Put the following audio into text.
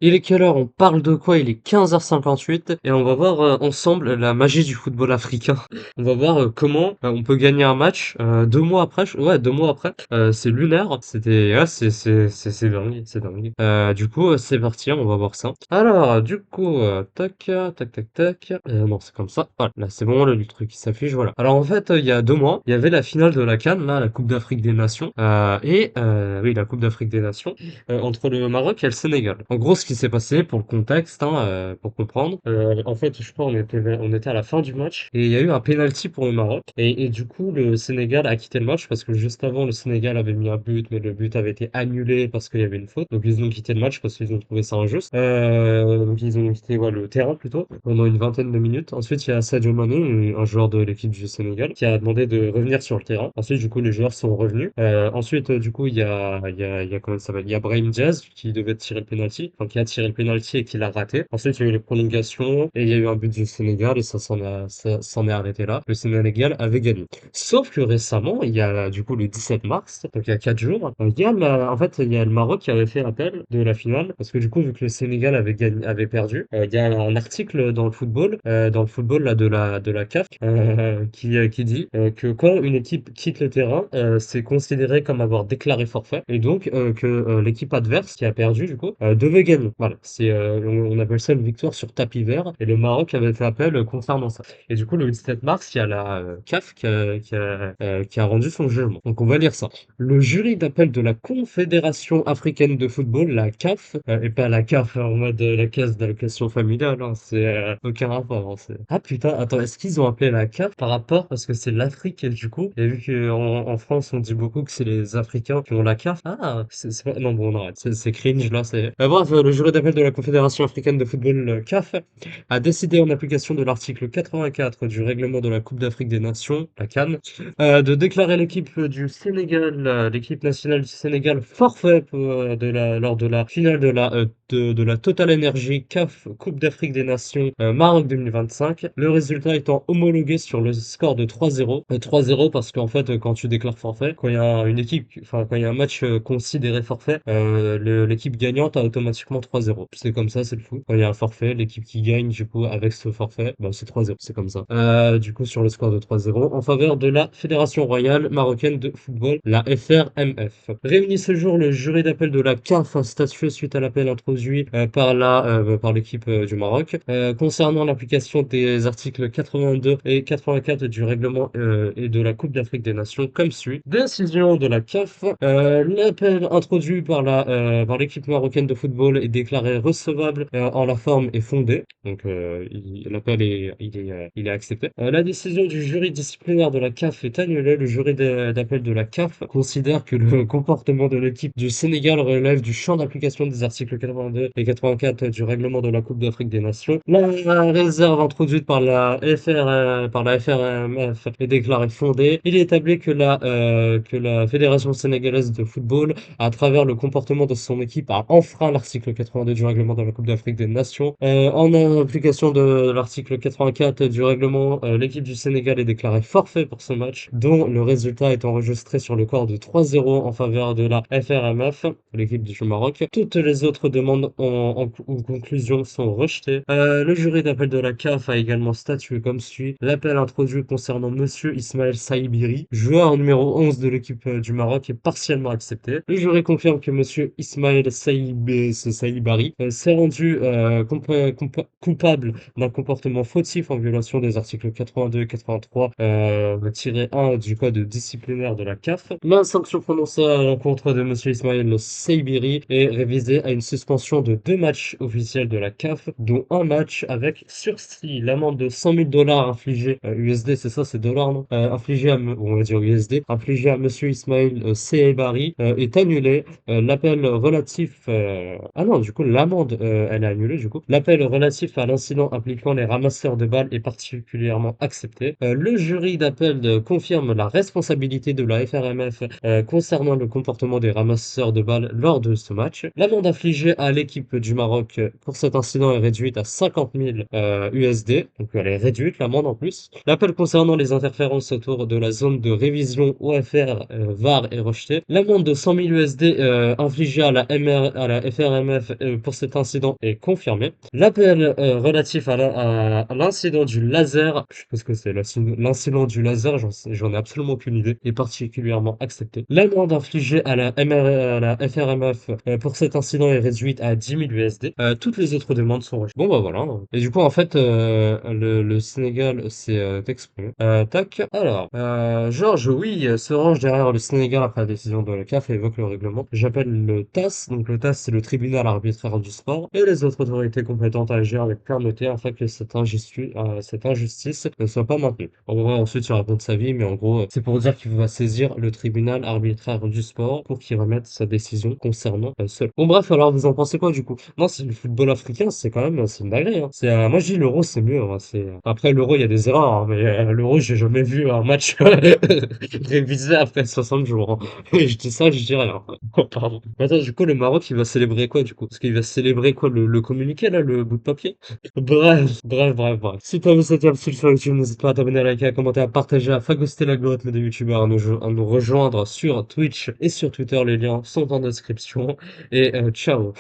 Il est quelle heure? On parle de quoi? Il est 15h58 et on va voir ensemble la magie du football africain. On va voir comment on peut gagner un match 2 mois après. Ouais, 2 mois après. C'est lunaire. C'était, ouais, c'est dingue, c'est dingue. Du coup, c'est parti, on va voir ça. Alors, du coup, tac, tac, tac, tac. Non, c'est comme ça. Voilà, là, c'est bon, le truc qui s'affiche. Voilà. Alors, en fait, il y a 2 mois, il y avait la finale de la CAN, là, la Coupe d'Afrique des Nations. Oui, la Coupe d'Afrique des Nations entre le Maroc et le Sénégal. En gros, ce qui s'est passé pour le contexte, hein, pour comprendre, en fait, je crois on était à la fin du match et il y a eu un penalty pour le Maroc et du coup le Sénégal a quitté le match parce que juste avant le Sénégal avait mis un but mais le but avait été annulé parce qu'il y avait une faute. Donc ils ont quitté le match parce qu'ils ont trouvé ça injuste. Donc ils ont quitté le terrain plutôt pendant une vingtaine de minutes. Ensuite il y a Sadio Mané, un joueur de l'équipe du Sénégal, qui a demandé de revenir sur le terrain. Ensuite du coup les joueurs sont revenus. Ensuite du coup il y a comment ça s'appelle? Il y a Brahim Diaz qui devait tirer le penalty, enfin qui a tiré le penalty et qui l'a raté. Ensuite il y a eu les prolongations et il y a eu un but du Sénégal et ça s'en est arrêté là. Le Sénégal avait gagné. Sauf que récemment, il y a du coup le 17 mars, donc il y a 4 jours, en fait il y a le Maroc qui avait fait appel de la finale parce que du coup vu que le Sénégal avait perdu, il y a un article dans le football là de la CAF qui dit que quand une équipe quitte le terrain, c'est considéré comme avoir déclaré forfait et donc que l'équipe adverse qui a perdu du coup devait gagner. Voilà, on appelle ça une victoire sur tapis vert et le Maroc avait fait appel concernant ça. Et du coup le 17 mars, il y a la CAF qui a rendu son jugement. Donc on va lire ça. Le jury d'appel de la Confédération africaine de football, la CAF, et pas la CAF en mode la caisse d'allocation familiale, hein, c'est aucun rapport, hein, Ah putain, attends, est-ce qu'ils ont appelé la CAF par rapport parce que c'est l'Afrique et du coup, et vu qu'en France on dit beaucoup que c'est les Africains qui ont la CAF, ah, c'est pas... Non bon, on arrête, c'est cringe là, c'est... bref, le jury d'appel de la Confédération africaine de football, CAF, a décidé en application de l'article 84 du règlement de la Coupe d'Afrique des Nations, la CAN, de déclarer l'équipe du Sénégal, l'équipe nationale du Sénégal forfait lors de la finale de la Total Energy CAF Coupe d'Afrique des Nations Maroc 2025. Le résultat étant homologué sur le score de 3-0. 3-0 parce qu'en fait, quand tu déclares forfait, quand il y a une équipe, enfin quand il y a un match considéré forfait, l'équipe gagnante a automatiquement 3-0. C'est comme ça, c'est le foot. Quand il y a un forfait, l'équipe qui gagne du coup avec ce forfait, bah, c'est 3-0, c'est comme ça. Du coup sur le score de 3-0 en faveur de la Fédération royale marocaine de football, la FRMF. Réuni ce jour, le jury d'appel de la CAF a statué suite à l'appel introduit par l'équipe du Maroc concernant l'application des articles 82 et 84 du règlement et de la Coupe d'Afrique des Nations comme suit. Décision de la CAF. L'appel introduit par l'équipe marocaine de football est déclaré recevable en la forme et fondé. Donc l'appel il est accepté. La décision du jury disciplinaire de la CAF est annulée. Le jury d'appel de la CAF considère que le comportement de l'équipe du Sénégal relève du champ d'application des articles 82 et 84 du règlement de la Coupe d'Afrique des Nations. La réserve introduite par la FRMF est déclarée fondée. Il est établi que la Fédération sénégalaise de football, à travers le comportement de son équipe, a enfreint l'article 82 du règlement de la Coupe d'Afrique des Nations. En application de l'article 84 du règlement, l'équipe du Sénégal est déclarée forfait pour ce match, dont le résultat est enregistré sur le score de 3-0 en faveur de la FRMF, l'équipe du Maroc. Toutes les autres demandes ou conclusions sont rejetées. Le jury d'appel de la CAF a également statué comme suit. L'appel introduit concernant Monsieur Ismaël Saïbiri, joueur numéro 11 de l'équipe du Maroc, est partiellement accepté. Le jury confirme que Monsieur Ismaël Saïbari s'est rendu coupable d'un comportement fautif en violation des articles 82 et 83-1 du code disciplinaire de la CAF. La sanction prononcée à l'encontre de Monsieur Ismaël Saïbiri est révisée à une suspension de 2 matchs officiels de la CAF, dont un match avec sursis. L'amende de 100 000 dollars infligée, USD, c'est ça, c'est dollars, non? On va dire USD, infligée à Monsieur Ismaël Saïbari est annulée. L'appel relatif, ah non, du coup, l'amende, elle est annulée, du coup. L'appel relatif à l'incident impliquant les ramasseurs de balles est particulièrement accepté. Le jury d'appel confirme la responsabilité de la FRMF concernant le comportement des ramasseurs de balles lors de ce match. L'amende infligée à l'équipe du Maroc pour cet incident est réduite à 50 000 USD, donc elle est réduite, l'amende en plus. L'appel concernant les interférences autour de la zone de révision OFR VAR est rejeté. L'amende de 100 000 USD infligée à la FRMF pour cet incident est confirmé. L'appel relatif à l'incident du laser, je sais pas ce que c'est, l'incident du laser, j'en ai absolument aucune idée, est particulièrement accepté. L'amende infligée à à la FRMF pour cet incident est réduite à 10 000 USD. Toutes les autres demandes sont rejetées. Bon bah voilà. Et du coup en fait le Sénégal s'est exprimé. Tac. Alors, Georges, oui, se range derrière le Sénégal après la décision de la CAF et évoque le règlement. J'appelle le TAS. Donc le TAS c'est le tribunal arbitraire du sport et les autres autorités compétentes à agir avec fermeté afin que cette injustice ne soit pas maintenue. En gros ensuite il raconte sa vie mais en gros c'est pour dire qu'il va saisir le tribunal arbitraire du sport pour qu'il remette sa décision concernant seul. Bon bref alors vous en pensez quoi du coup? Non, c'est le football africain, c'est quand même, c'est une dinguerie, hein. Moi je dis l'euro c'est mieux, hein. Après l'euro il y a des erreurs, hein, mais l'euro j'ai jamais vu un match révisé après 60 jours, hein. Et je dis ça, je dis rien. Oh, pardon. Attends, du coup le Maroc il va célébrer quoi du coup? Parce qu'il va célébrer quoi le communiqué là, le bout de papier? Bref. Si t'as aimé cette capsule sur YouTube, n'hésite pas à t'abonner, à liker, à commenter, à partager, à phagocyter l'algorithme des youtubeurs, à nous rejoindre sur Twitch et sur Twitter, les liens sont en description. Et ciao.